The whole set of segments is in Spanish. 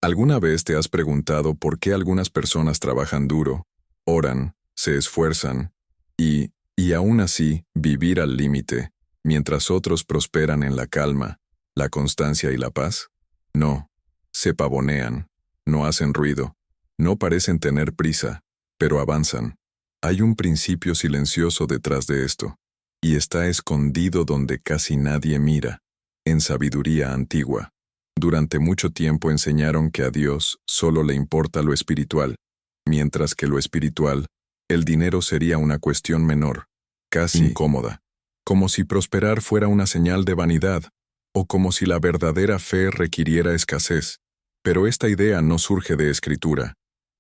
¿Alguna vez te has preguntado por qué algunas personas trabajan duro, oran, se esfuerzan y aún así vivir al límite, mientras otros prosperan en la calma, la constancia y la paz? No, se pavonean, no hacen ruido, no parecen tener prisa, pero avanzan. Hay un principio silencioso detrás de esto, y está escondido donde casi nadie mira, en sabiduría antigua. Durante mucho tiempo enseñaron que a Dios solo le importa lo espiritual, mientras que lo espiritual, el dinero sería una cuestión menor, casi incómoda, como si prosperar fuera una señal de vanidad, o como si la verdadera fe requiriera escasez. Pero esta idea no surge de escritura,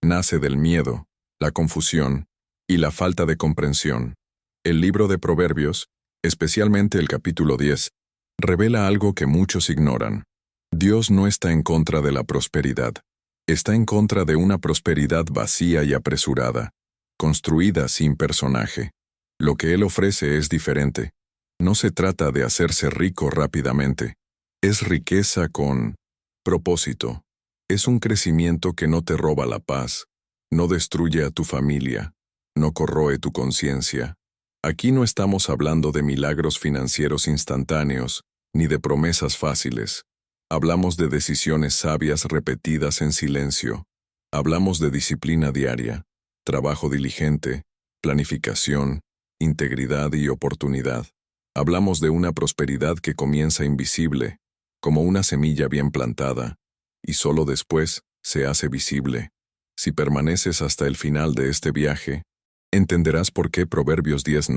nace del miedo, la confusión y la falta de comprensión. El libro de Proverbios, especialmente el capítulo 10, revela algo que muchos ignoran. Dios no está en contra de la prosperidad. Está en contra de una prosperidad vacía y apresurada, construida sin personaje. Lo que Él ofrece es diferente. No se trata de hacerse rico rápidamente. Es riqueza con propósito. Es un crecimiento que no te roba la paz, no destruye a tu familia, no corroe tu conciencia. Aquí no estamos hablando de milagros financieros instantáneos, ni de promesas fáciles. Hablamos de decisiones sabias repetidas en silencio. Hablamos de disciplina diaria, trabajo diligente, planificación, integridad y oportunidad. Hablamos de una prosperidad que comienza invisible, como una semilla bien plantada, y solo después se hace visible. Si permaneces hasta el final de este viaje, entenderás por qué Proverbios 10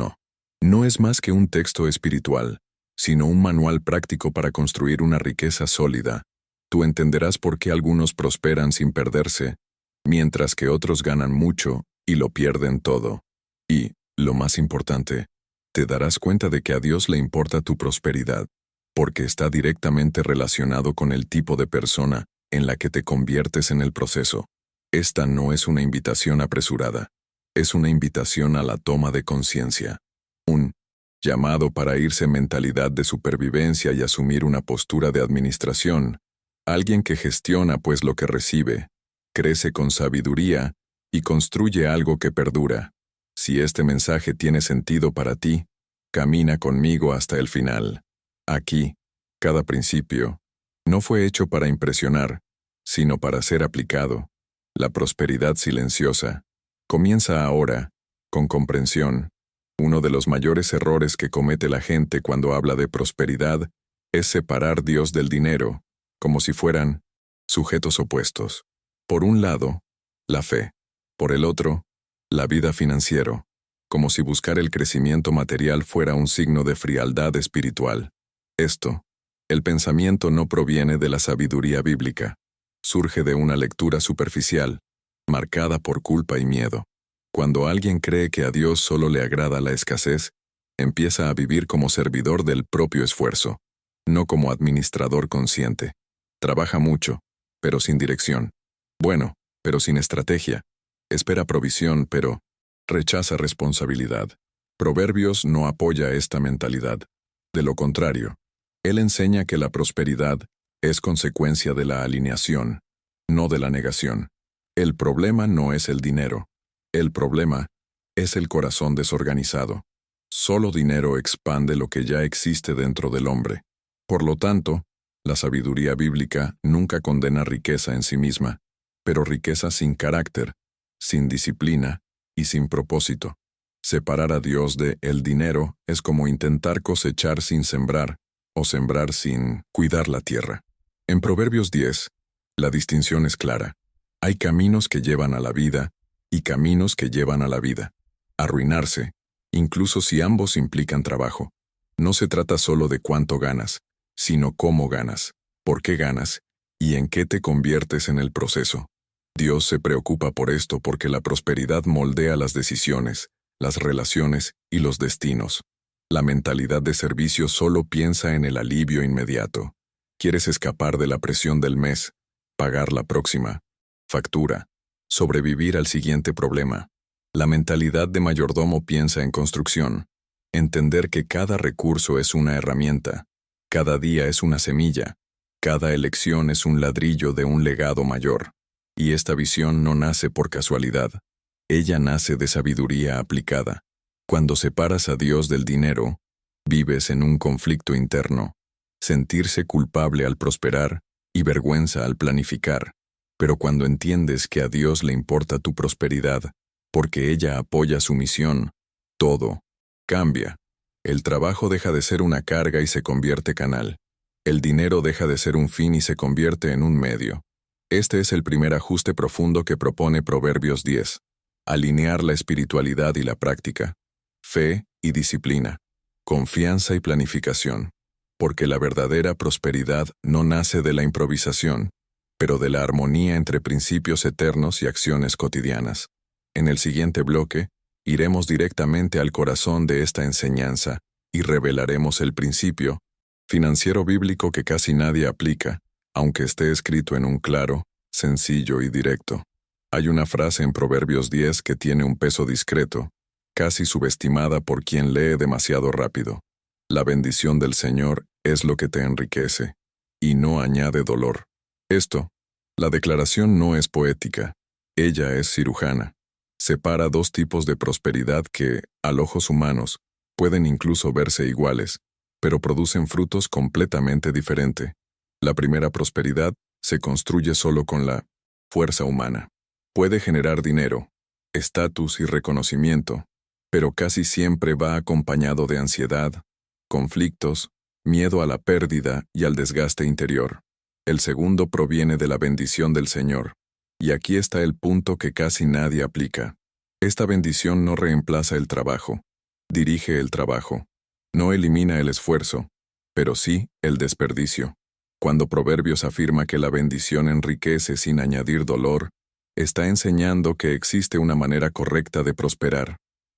no es más que un texto espiritual, sino un manual práctico para construir una riqueza sólida. Tú entenderás por qué algunos prosperan sin perderse, mientras que otros ganan mucho y lo pierden todo. Y, lo más importante, te darás cuenta de que a Dios le importa tu prosperidad, porque está directamente relacionado con el tipo de persona en la que te conviertes en el proceso. Esta no es una invitación apresurada, es una invitación a la toma de conciencia. Un llamado para irse mentalidad de supervivencia y asumir una postura de administración. Alguien que gestiona pues lo que recibe, crece con sabiduría y construye algo que perdura. Si este mensaje tiene sentido para ti, camina conmigo hasta el final. Aquí, cada principio, no fue hecho para impresionar, sino para ser aplicado. La prosperidad silenciosa comienza ahora, con comprensión. Uno de los mayores errores que comete la gente cuando habla de prosperidad es separar Dios del dinero, como si fueran sujetos opuestos. Por un lado, la fe. Por el otro, la vida financiera, como si buscar el crecimiento material fuera un signo de frialdad espiritual. El pensamiento no proviene de la sabiduría bíblica. Surge de una lectura superficial, marcada por culpa y miedo. Cuando alguien cree que a Dios solo le agrada la escasez, empieza a vivir como servidor del propio esfuerzo, no como administrador consciente. Trabaja mucho, pero sin dirección. Bueno, pero sin estrategia. Espera provisión, pero rechaza responsabilidad. Proverbios no apoya esta mentalidad. De lo contrario, él enseña que la prosperidad es consecuencia de la alineación, no de la negación. El problema no es el dinero. El problema es el corazón desorganizado. Solo dinero expande lo que ya existe dentro del hombre. Por lo tanto, la sabiduría bíblica nunca condena riqueza en sí misma, pero riqueza sin carácter, sin disciplina y sin propósito. Separar a Dios de el dinero es como intentar cosechar sin sembrar, o sembrar sin cuidar la tierra. En Proverbios 10, la distinción es clara. Hay caminos que llevan a la vida y caminos que llevan a la vida. Arruinarse, incluso si ambos implican trabajo. No se trata solo de cuánto ganas, sino cómo ganas, por qué ganas y en qué te conviertes en el proceso. Dios se preocupa por esto porque la prosperidad moldea las decisiones, las relaciones y los destinos. La mentalidad de servicio solo piensa en el alivio inmediato. Quieres escapar de la presión del mes, pagar la próxima factura, sobrevivir al siguiente problema. La mentalidad de mayordomo piensa en construcción, entender que cada recurso es una herramienta, cada día es una semilla, Cada elección es un ladrillo de un legado mayor. Y esta visión no nace por casualidad. Ella nace de sabiduría aplicada. Cuando separas a Dios del dinero, vives en un conflicto interno. Sentirse culpable al prosperar y vergüenza al planificar. Pero cuando entiendes que a Dios le importa tu prosperidad, porque ella apoya su misión, todo cambia. El trabajo deja de ser una carga y se convierte canal. El dinero deja de ser un fin y se convierte en un medio. Este es el primer ajuste profundo que propone Proverbios 10. Alinear la espiritualidad y la práctica. Fe y disciplina. Confianza y planificación. Porque la verdadera prosperidad no nace de la improvisación, pero de la armonía entre principios eternos y acciones cotidianas. En el siguiente bloque, iremos directamente al corazón de esta enseñanza y revelaremos el principio financiero bíblico que casi nadie aplica, aunque esté escrito en un claro, sencillo y directo. Hay una frase en Proverbios 10 que tiene un peso discreto, casi subestimada por quien lee demasiado rápido. La bendición del Señor es lo que te enriquece, y no añade dolor. La declaración no es poética, ella es cirujana. Separa dos tipos de prosperidad que, a ojos humanos, pueden incluso verse iguales, pero producen frutos completamente diferentes. La primera prosperidad se construye solo con la fuerza humana. Puede generar dinero, estatus y reconocimiento, pero casi siempre va acompañado de ansiedad, conflictos, miedo a la pérdida y al desgaste interior. El segundo proviene de la bendición del Señor. Y aquí está el punto que casi nadie aplica. Esta bendición no reemplaza el trabajo, dirige el trabajo. No elimina el esfuerzo, pero sí el desperdicio. Cuando Proverbios afirma que la bendición enriquece sin añadir dolor, está enseñando que existe una manera correcta de prosperar.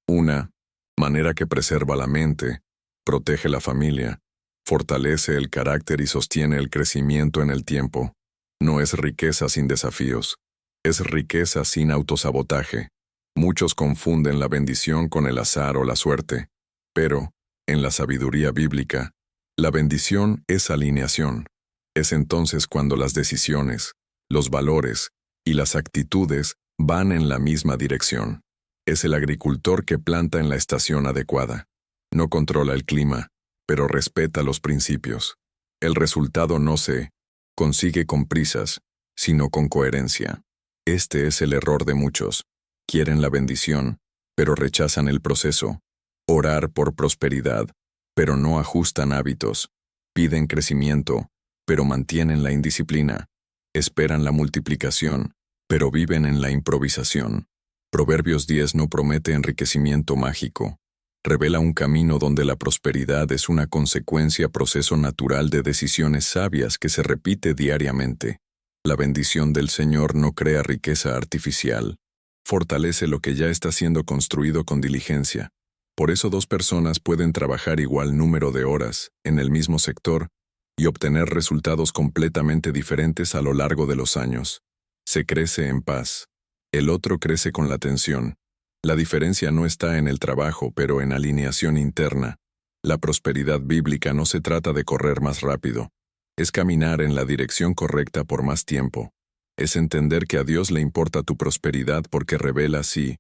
Una manera que preserva la mente, protege la familia, fortalece el carácter y sostiene el crecimiento en el tiempo. No es riqueza sin desafíos, es riqueza sin autosabotaje. Muchos confunden la bendición con el azar o la suerte, pero, en la sabiduría bíblica, la bendición es alineación. Es entonces cuando las decisiones, los valores y las actitudes van en la misma dirección. Es el agricultor que planta en la estación adecuada. No controla el clima, pero respeta los principios. El resultado no se consigue con prisas, sino con coherencia. Este es el error de muchos. Quieren la bendición, pero rechazan el proceso. Orar por prosperidad, pero no ajustan hábitos. Piden crecimiento, pero mantienen la indisciplina. Esperan la multiplicación, pero viven en la improvisación. Proverbios 10 no promete enriquecimiento mágico. Revela un camino donde la prosperidad es una proceso natural de decisiones sabias que se repite diariamente. La bendición del Señor no crea riqueza artificial. Fortalece lo que ya está siendo construido con diligencia. Por eso dos personas pueden trabajar igual número de horas, en el mismo sector, y obtener resultados completamente diferentes a lo largo de los años. Se crece en paz. El otro crece con la tensión. La diferencia no está en el trabajo, pero en alineación interna. La prosperidad bíblica no se trata de correr más rápido. Es caminar en la dirección correcta por más tiempo. Es entender que a Dios le importa tu prosperidad porque revela si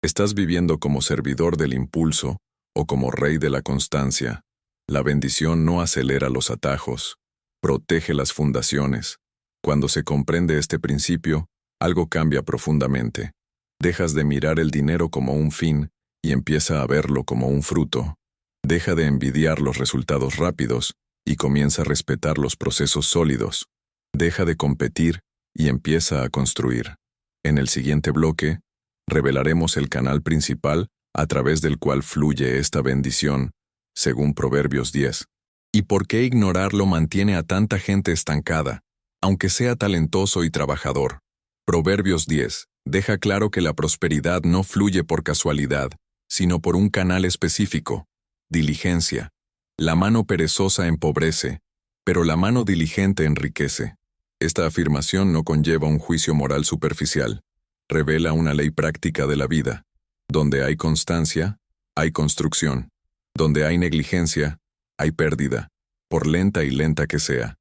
estás viviendo como servidor del impulso o como rey de la constancia. La bendición no acelera los atajos, protege las fundaciones. Cuando se comprende este principio, algo cambia profundamente. Dejas de mirar el dinero como un fin y empieza a verlo como un fruto. Deja de envidiar los resultados rápidos y comienza a respetar los procesos sólidos. Deja de competir y empieza a construir. En el siguiente bloque, revelaremos el canal principal a través del cual fluye esta bendición, según Proverbios 10. ¿Y por qué ignorarlo mantiene a tanta gente estancada, aunque sea talentoso y trabajador? Proverbios 10 deja claro que la prosperidad no fluye por casualidad, sino por un canal específico: diligencia. La mano perezosa empobrece, pero la mano diligente enriquece. Esta afirmación no conlleva un juicio moral superficial. Revela una ley práctica de la vida. Donde hay constancia, hay construcción. Donde hay negligencia, hay pérdida, por lenta y lenta que sea.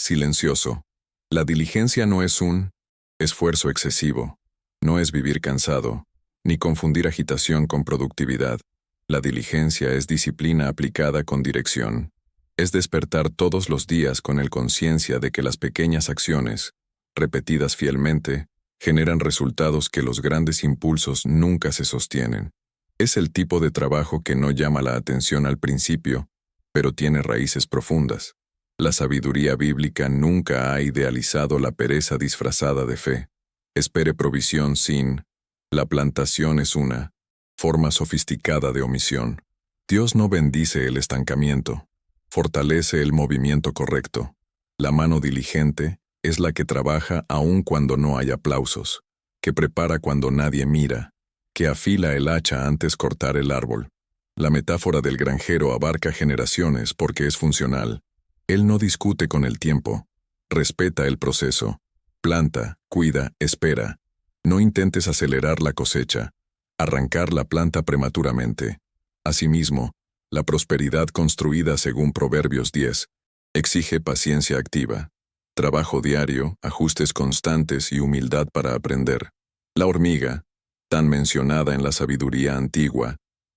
silencioso. La diligencia no es un esfuerzo excesivo, no es vivir cansado, ni confundir agitación con productividad. La diligencia es disciplina aplicada con dirección. Es despertar todos los días con el conciencia de que las pequeñas acciones, repetidas fielmente, generan resultados que los grandes impulsos nunca se sostienen. Es el tipo de trabajo que no llama la atención al principio, pero tiene raíces profundas. La sabiduría bíblica nunca ha idealizado la pereza disfrazada de fe. Espere provisión sin. La plantación es una forma sofisticada de omisión. Dios no bendice el estancamiento, fortalece el movimiento correcto. La mano diligente es la que trabaja aun cuando no hay aplausos, que prepara cuando nadie mira, que afila el hacha antes cortar el árbol. La metáfora del granjero abarca generaciones porque es funcional. Él no discute con el tiempo, respeta el proceso, planta, cuida, espera. No intentes acelerar la cosecha, arrancar la planta prematuramente. Asimismo, la prosperidad construida según Proverbios 10 exige paciencia activa, trabajo diario, ajustes constantes y humildad para aprender. La hormiga, tan mencionada en la sabiduría antigua,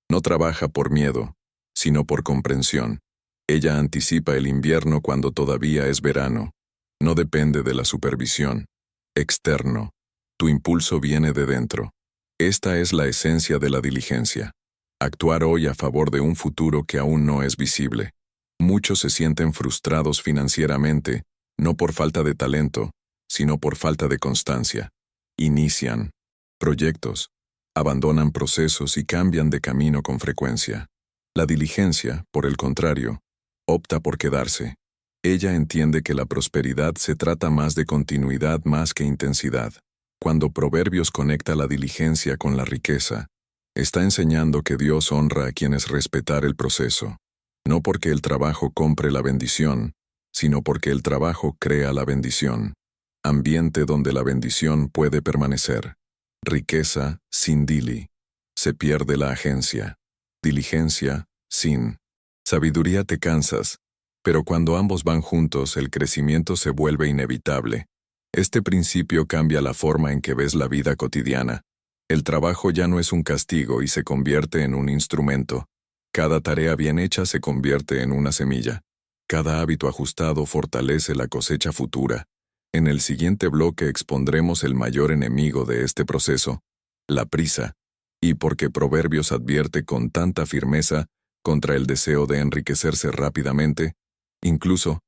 no trabaja por miedo, sino por comprensión. Ella anticipa el invierno cuando todavía es verano. No depende de la supervisión externo. Tu impulso viene de dentro. Esta es la esencia de la diligencia. Actuar hoy a favor de un futuro que aún no es visible. Muchos se sienten frustrados financieramente, no por falta de talento, sino por falta de constancia. Inician proyectos, abandonan procesos y cambian de camino con frecuencia. La diligencia, por el contrario, opta por quedarse. Ella entiende que la prosperidad se trata más de continuidad más que intensidad. Cuando Proverbios conecta la diligencia con la riqueza, está enseñando que Dios honra a quienes respetar el proceso, no porque el trabajo compre la bendición, sino porque el trabajo crea la bendición. Ambiente donde la bendición puede permanecer. Riqueza sin dili. Se pierde la agencia. Diligencia sin. Sabiduría te cansas, pero cuando ambos van juntos el crecimiento se vuelve inevitable. Este principio cambia la forma en que ves la vida cotidiana. El trabajo ya no es un castigo y se convierte en un instrumento. Cada tarea bien hecha se convierte en una semilla. Cada hábito ajustado fortalece la cosecha futura. En el siguiente bloque expondremos el mayor enemigo de este proceso, la prisa, y porque Proverbios advierte con tanta firmeza contra el deseo de enriquecerse rápidamente, incluso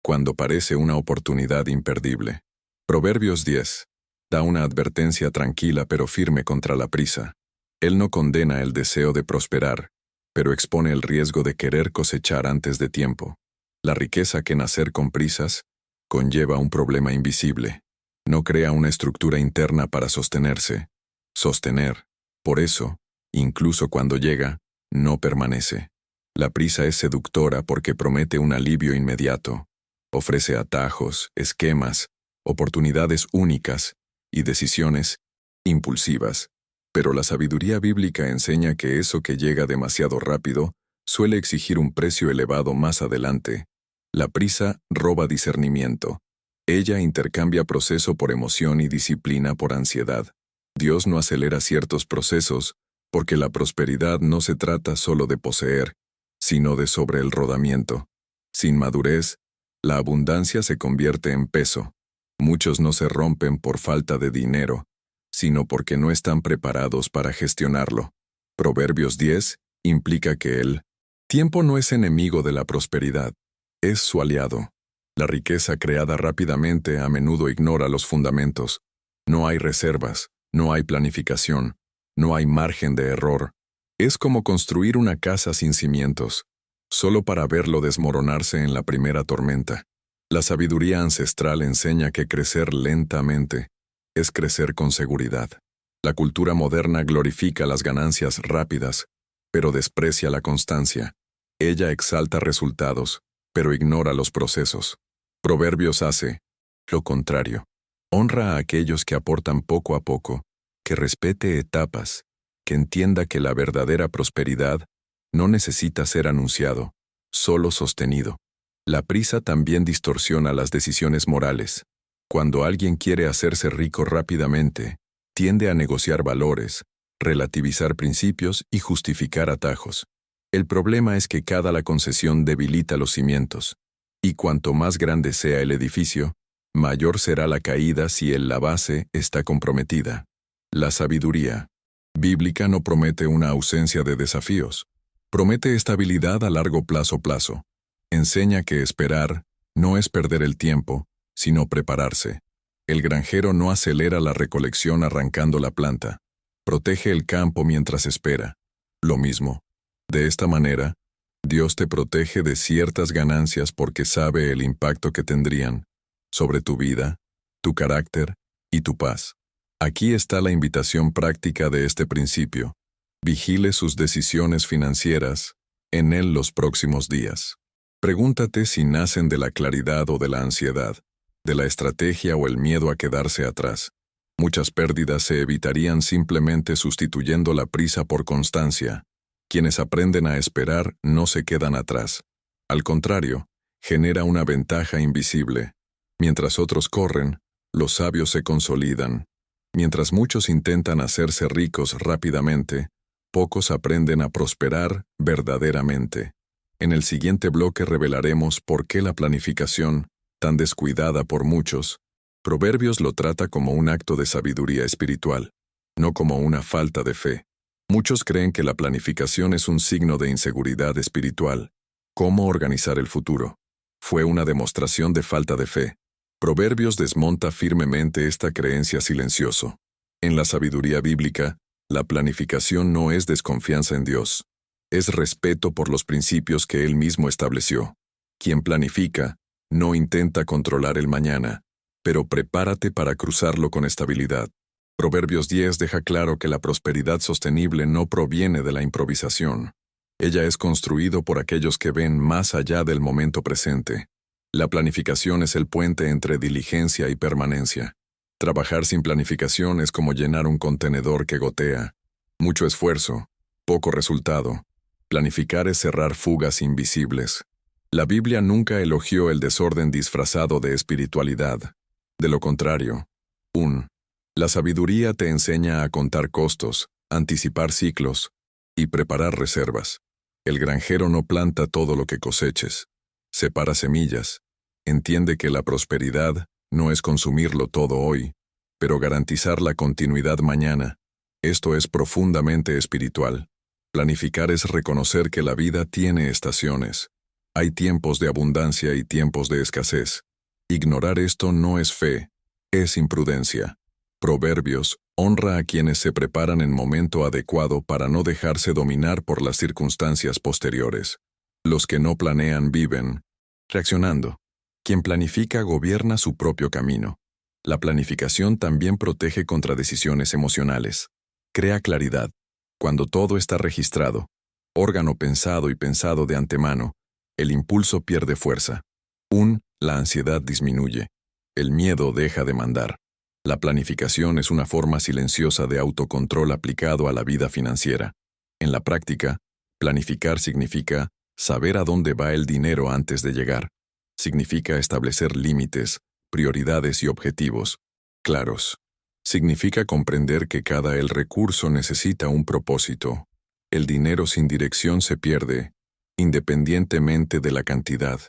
cuando parece una oportunidad imperdible. Proverbios 10 da una advertencia tranquila pero firme contra la prisa. Él no condena el deseo de prosperar, pero expone el riesgo de querer cosechar antes de tiempo. La riqueza que nacer con prisas conlleva un problema invisible. No crea una estructura interna para sostenerse. Sostener. Por eso, incluso cuando llega, no permanece. La prisa es seductora porque promete un alivio inmediato. Ofrece atajos, esquemas, oportunidades únicas y decisiones impulsivas. Pero la sabiduría bíblica enseña que eso que llega demasiado rápido suele exigir un precio elevado más adelante. La prisa roba discernimiento. Ella intercambia proceso por emoción y disciplina por ansiedad. Dios no acelera ciertos procesos porque la prosperidad no se trata solo de poseer, sino de sobre el rodamiento. Sin madurez, la abundancia se convierte en peso. Muchos no se rompen por falta de dinero, sino porque no están preparados para gestionarlo. Proverbios 10 implica que el tiempo no es enemigo de la prosperidad, es su aliado. La riqueza creada rápidamente a menudo ignora los fundamentos. No hay reservas, no hay planificación, no hay margen de error. Es como construir una casa sin cimientos, solo para verlo desmoronarse en la primera tormenta. La sabiduría ancestral enseña que crecer lentamente es crecer con seguridad. La cultura moderna glorifica las ganancias rápidas, pero desprecia la constancia. Ella exalta resultados, pero ignora los procesos. Proverbios hace lo contrario. Honra a aquellos que aportan poco a poco, que respete etapas, que entienda que la verdadera prosperidad no necesita ser anunciado, solo sostenido. La prisa también distorsiona las decisiones morales. Cuando alguien quiere hacerse rico rápidamente, tiende a negociar valores, relativizar principios y justificar atajos. El problema es que cada concesión debilita los cimientos, y cuanto más grande sea el edificio, mayor será la caída si la base está comprometida. La sabiduría bíblica no promete una ausencia de desafíos. Promete estabilidad a largo plazo. Enseña que esperar no es perder el tiempo, sino prepararse. El granjero no acelera la recolección arrancando la planta. Protege el campo mientras espera. Lo mismo. De esta manera, Dios te protege de ciertas ganancias porque sabe el impacto que tendrían sobre tu vida, tu carácter y tu paz. Aquí está la invitación práctica de este principio. Vigile sus decisiones financieras en él los próximos días. Pregúntate si nacen de la claridad o de la ansiedad, de la estrategia o el miedo a quedarse atrás. Muchas pérdidas se evitarían simplemente sustituyendo la prisa por constancia. Quienes aprenden a esperar no se quedan atrás. Al contrario, genera una ventaja invisible. Mientras otros corren, los sabios se consolidan. Mientras muchos intentan hacerse ricos rápidamente, pocos aprenden a prosperar verdaderamente. En el siguiente bloque revelaremos por qué la planificación, tan descuidada por muchos, Proverbios lo trata como un acto de sabiduría espiritual, no como una falta de fe. Muchos creen que la planificación es un signo de inseguridad espiritual. ¿Cómo organizar el futuro? Fue una demostración de falta de fe. Proverbios desmonta firmemente esta creencia silencioso. En la sabiduría bíblica, la planificación no es desconfianza en Dios. Es respeto por los principios que Él mismo estableció. Quien planifica, no intenta controlar el mañana, pero prepárate para cruzarlo con estabilidad. Proverbios 10 deja claro que la prosperidad sostenible no proviene de la improvisación. Ella es construido por aquellos que ven más allá del momento presente. La planificación es el puente entre diligencia y permanencia. Trabajar sin planificación es como llenar un contenedor que gotea. Mucho esfuerzo, poco resultado. Planificar es cerrar fugas invisibles. La Biblia nunca elogió el desorden disfrazado de espiritualidad. De lo contrario, la sabiduría te enseña a contar costos, anticipar ciclos y preparar reservas. El granjero no planta todo lo que coseches. Separa semillas. Entiende que la prosperidad no es consumirlo todo hoy, pero garantizar la continuidad mañana. Esto es profundamente espiritual. Planificar es reconocer que la vida tiene estaciones. Hay tiempos de abundancia y tiempos de escasez. Ignorar esto no es fe, es imprudencia. Proverbios honra a quienes se preparan en momento adecuado para no dejarse dominar por las circunstancias posteriores. Los que no planean viven reaccionando. Quien planifica gobierna su propio camino. La planificación también protege contra decisiones emocionales. Crea claridad. Cuando todo está registrado, órgano pensado y pensado de antemano, el impulso pierde fuerza. La ansiedad disminuye. El miedo deja de mandar. La planificación es una forma silenciosa de autocontrol aplicado a la vida financiera. En la práctica, planificar significa saber a dónde va el dinero antes de llegar. Significa establecer límites, prioridades y objetivos claros. Significa comprender que cada recurso necesita un propósito. El dinero sin dirección se pierde, independientemente de la cantidad.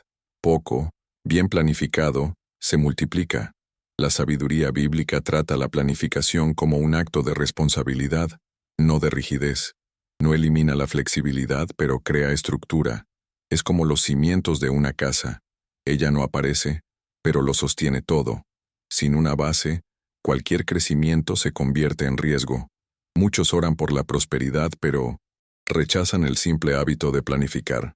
Poco, bien planificado, se multiplica. La sabiduría bíblica trata la planificación como un acto de responsabilidad, no de rigidez. No elimina la flexibilidad, pero crea estructura. Es como los cimientos de una casa. Ella no aparece, pero lo sostiene todo. Sin una base, cualquier crecimiento se convierte en riesgo. Muchos oran por la prosperidad, pero rechazan el simple hábito de planificar.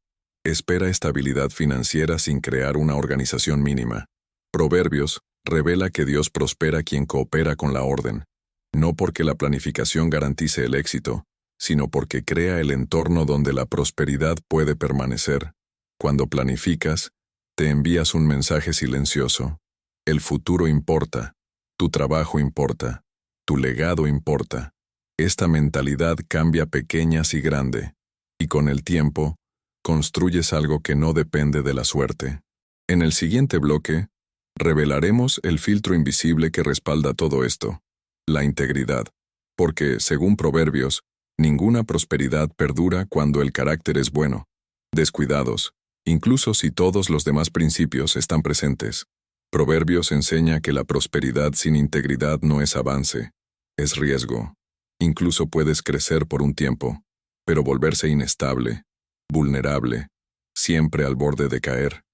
Espera estabilidad financiera sin crear una organización mínima. Proverbios revela que Dios prospera a quien coopera con la orden, no porque la planificación garantice el éxito, sino porque crea el entorno donde la prosperidad puede permanecer. Cuando planificas, te envías un mensaje silencioso. El futuro importa, tu trabajo importa, tu legado importa. Esta mentalidad cambia pequeñas y grande, y con el tiempo, construyes algo que no depende de la suerte, En el siguiente bloque, revelaremos el filtro invisible que respalda todo esto, la integridad, porque, según Proverbios, ninguna prosperidad perdura cuando el carácter es bueno. Descuidados, incluso si todos los demás principios están presentes. Proverbios enseña que la prosperidad sin integridad no es avance, es riesgo. Incluso puedes crecer por un tiempo, pero volverse inestable, vulnerable, siempre al borde de caer.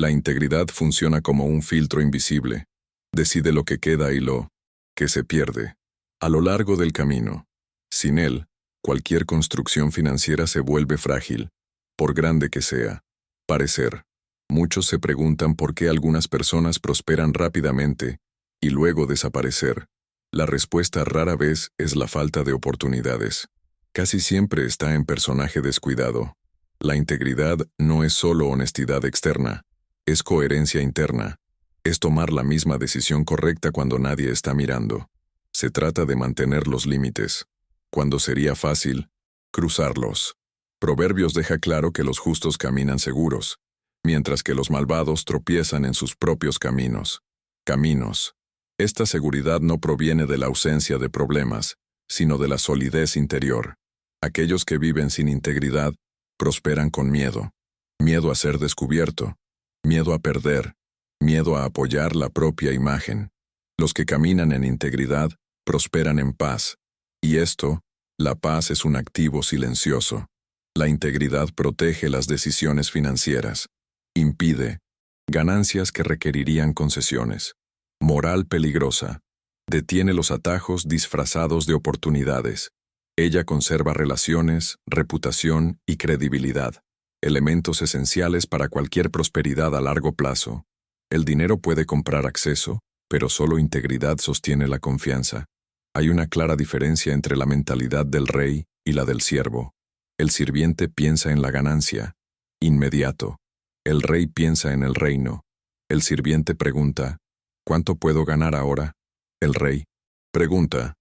La integridad funciona como un filtro invisible. Decide lo que queda y lo que se pierde a lo largo del camino. Sin él, cualquier construcción financiera se vuelve frágil, por grande que sea. Parecer. Muchos se preguntan por qué algunas personas prosperan rápidamente y luego desaparecer. La respuesta rara vez es la falta de oportunidades. Casi siempre está en personaje descuidado. La integridad no es solo honestidad externa, es coherencia interna. Es tomar la misma decisión correcta cuando nadie está mirando. Se trata de mantener los límites. Cuando sería fácil, cruzarlos. Proverbios deja claro que los justos caminan seguros, mientras que los malvados tropiezan en sus propios caminos. Caminos. Esta seguridad no proviene de la ausencia de problemas, sino de la solidez interior. Aquellos que viven sin integridad prosperan con miedo. Miedo a ser descubierto, miedo a perder, miedo a apoyar la propia imagen. Los que caminan en integridad prosperan en paz. Y esto, la paz es un activo silencioso. La integridad protege las decisiones financieras. Impide ganancias que requerirían concesiones. Moral peligrosa. Detiene los atajos disfrazados de oportunidades. Ella conserva relaciones, reputación y credibilidad, elementos esenciales para cualquier prosperidad a largo plazo. El dinero puede comprar acceso, pero solo integridad sostiene la confianza. Hay una clara diferencia entre la mentalidad del rey y la del siervo. El sirviente piensa en la ganancia, inmediato. El rey piensa en el reino. El sirviente pregunta, ¿cuánto puedo ganar ahora? El rey pregunta,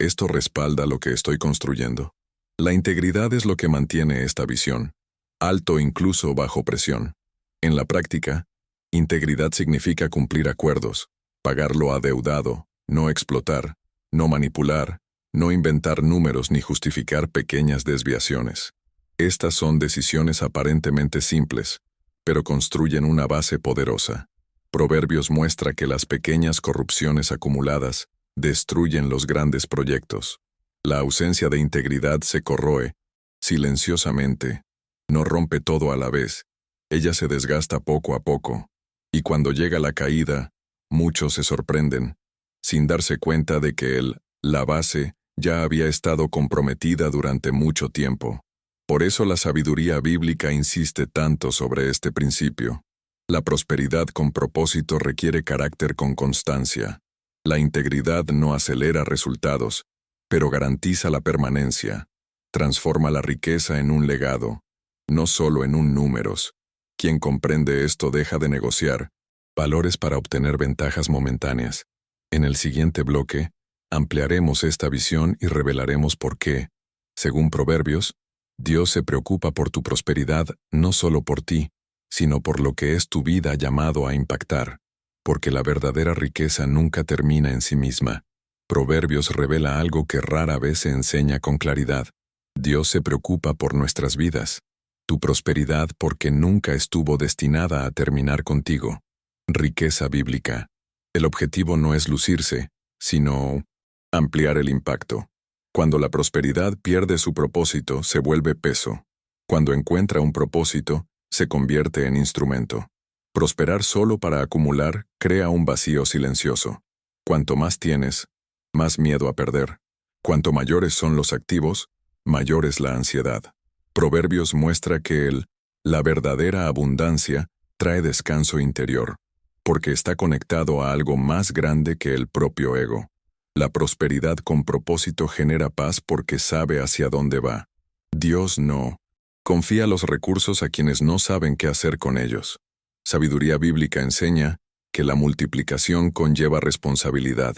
¿esto respalda lo que estoy construyendo? La integridad es lo que mantiene esta visión, alto incluso bajo presión. En la práctica, integridad significa cumplir acuerdos, pagar lo adeudado, no explotar, no manipular, no inventar números ni justificar pequeñas desviaciones. Estas son decisiones aparentemente simples, pero construyen una base poderosa. Proverbios muestra que las pequeñas corrupciones acumuladas destruyen los grandes proyectos. La ausencia de integridad se corroe, silenciosamente. No rompe todo a la vez. Ella se desgasta poco a poco. Y cuando llega la caída, muchos se sorprenden, sin darse cuenta de que la base, ya había estado comprometida durante mucho tiempo. Por eso la sabiduría bíblica insiste tanto sobre este principio. La prosperidad con propósito requiere carácter con constancia. La integridad no acelera resultados, pero garantiza la permanencia. Transforma la riqueza en un legado, no solo en un números. Quien comprende esto deja de negociar valores para obtener ventajas momentáneas. En el siguiente bloque, ampliaremos esta visión y revelaremos por qué, según Proverbios, Dios se preocupa por tu prosperidad no solo por ti, sino por lo que es tu vida llamado a impactar, porque la verdadera riqueza nunca termina en sí misma. Proverbios revela algo que rara vez se enseña con claridad. Dios se preocupa por nuestras vidas, tu prosperidad porque nunca estuvo destinada a terminar contigo. Riqueza bíblica. El objetivo no es lucirse, sino ampliar el impacto. Cuando la prosperidad pierde su propósito, se vuelve peso. Cuando encuentra un propósito, se convierte en instrumento. Prosperar solo para acumular crea un vacío silencioso. Cuanto más tienes, más miedo a perder. Cuanto mayores son los activos, mayor es la ansiedad. Proverbios muestra que la verdadera abundancia trae descanso interior, porque está conectado a algo más grande que el propio ego. La prosperidad con propósito genera paz porque sabe hacia dónde va. Dios no confía los recursos a quienes no saben qué hacer con ellos. Sabiduría bíblica enseña que la multiplicación conlleva responsabilidad.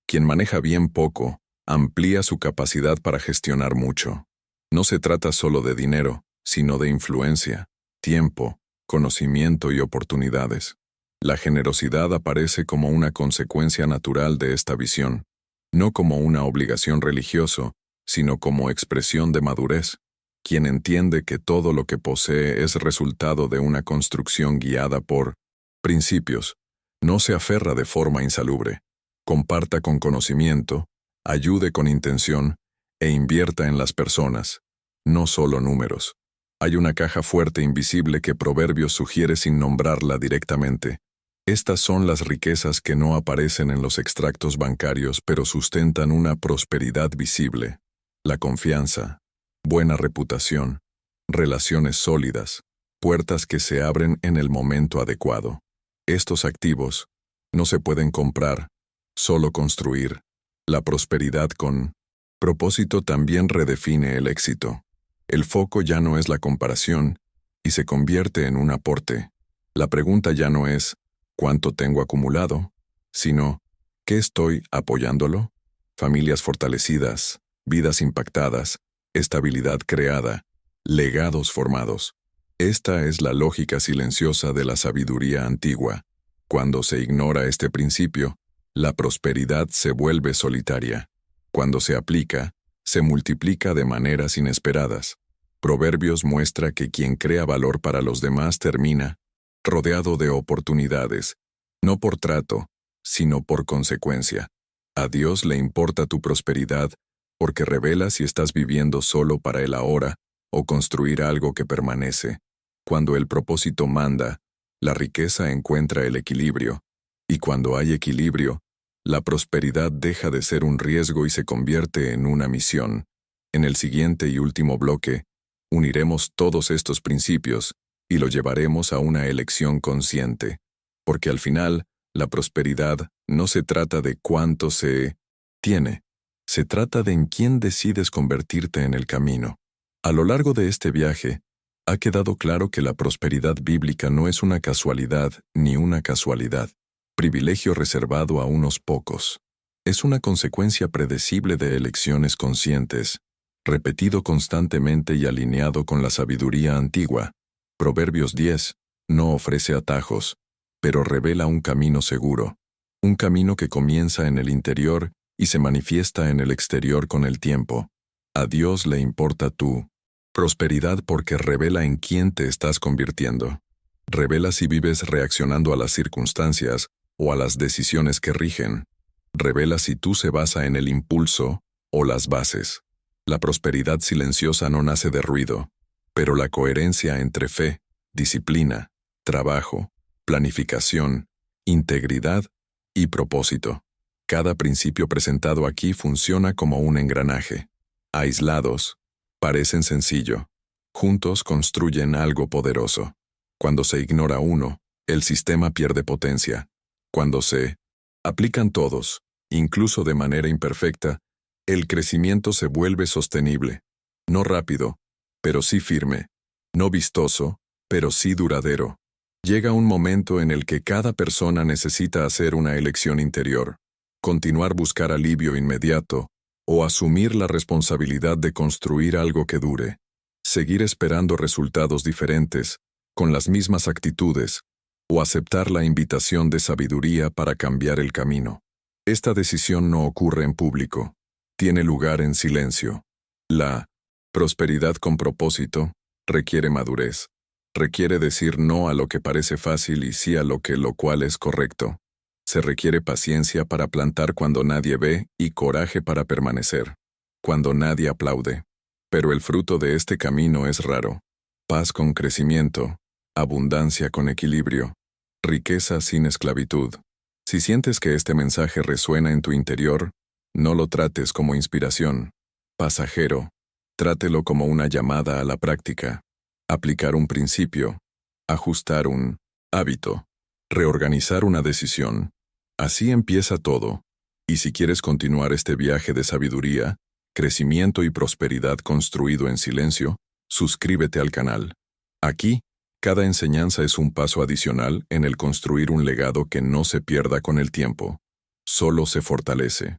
Quien maneja bien poco, amplía su capacidad para gestionar mucho. No se trata solo de dinero, sino de influencia, tiempo, conocimiento y oportunidades. La generosidad aparece como una consecuencia natural de esta visión, no como una obligación religiosa, sino como expresión de madurez. Quien entiende que todo lo que posee es resultado de una construcción guiada por principios, no se aferra de forma insalubre, comparta con conocimiento, ayude con intención e invierta en las personas, no solo números. Hay una caja fuerte invisible que Proverbios sugiere sin nombrarla directamente. Estas son las riquezas que no aparecen en los extractos bancarios pero sustentan una prosperidad visible. La confianza, buena reputación, relaciones sólidas, puertas que se abren en el momento adecuado. Estos activos no se pueden comprar, solo construir. La prosperidad con propósito también redefine el éxito. El foco ya no es la comparación y se convierte en un aporte. La pregunta ya no es ¿cuánto tengo acumulado?, sino ¿qué estoy apoyándolo? Familias fortalecidas, vidas impactadas, estabilidad creada, legados formados. Esta es la lógica silenciosa de la sabiduría antigua. Cuando se ignora este principio, la prosperidad se vuelve solitaria. Cuando se aplica, se multiplica de maneras inesperadas. Proverbios muestra que quien crea valor para los demás termina rodeado de oportunidades, no por trato, sino por consecuencia. A Dios le importa tu prosperidad porque revela si estás viviendo solo para el ahora o construir algo que permanece. Cuando el propósito manda, la riqueza encuentra el equilibrio, y cuando hay equilibrio, la prosperidad deja de ser un riesgo y se convierte en una misión. En el siguiente y último bloque, uniremos todos estos principios y lo llevaremos a una elección consciente, porque al final, la prosperidad no se trata de cuánto se tiene, se trata de en quién decides convertirte en el camino. A lo largo de este viaje, ha quedado claro que la prosperidad bíblica no es una casualidad ni una casualidad, privilegio reservado a unos pocos. Es una consecuencia predecible de elecciones conscientes, repetido constantemente y alineado con la sabiduría antigua. Proverbios 10 no ofrece atajos, pero revela un camino seguro, un camino que comienza en el interior y se manifiesta en el exterior con el tiempo. A Dios le importa tu prosperidad porque revela en quién te estás convirtiendo. Revela si vives reaccionando a las circunstancias o a las decisiones que rigen. Revela si tú se basa en el impulso o las bases. La prosperidad silenciosa no nace de ruido, pero la coherencia entre fe, disciplina, trabajo, planificación, integridad y propósito. Cada principio presentado aquí funciona como un engranaje. Aislados, parecen sencillo. Juntos construyen algo poderoso. Cuando se ignora uno, el sistema pierde potencia. Cuando se aplican todos, incluso de manera imperfecta, el crecimiento se vuelve sostenible. No rápido, pero sí firme. No vistoso, pero sí duradero. Llega un momento en el que cada persona necesita hacer una elección interior, continuar buscar alivio inmediato, o asumir la responsabilidad de construir algo que dure, seguir esperando resultados diferentes, con las mismas actitudes, o aceptar la invitación de sabiduría para cambiar el camino. Esta decisión no ocurre en público, tiene lugar en silencio. La prosperidad con propósito requiere madurez, requiere decir no a lo que parece fácil y sí a lo cual es correcto. Se requiere paciencia para plantar cuando nadie ve y coraje para permanecer, cuando nadie aplaude. Pero el fruto de este camino es raro. Paz con crecimiento, abundancia con equilibrio, riqueza sin esclavitud. Si sientes que este mensaje resuena en tu interior, no lo trates como inspiración pasajero, trátelo como una llamada a la práctica. Aplicar un principio, ajustar un hábito, reorganizar una decisión. Así empieza todo, y si quieres continuar este viaje de sabiduría, crecimiento y prosperidad construido en silencio, suscríbete al canal. Aquí, cada enseñanza es un paso adicional en el construir un legado que no se pierda con el tiempo, solo se fortalece.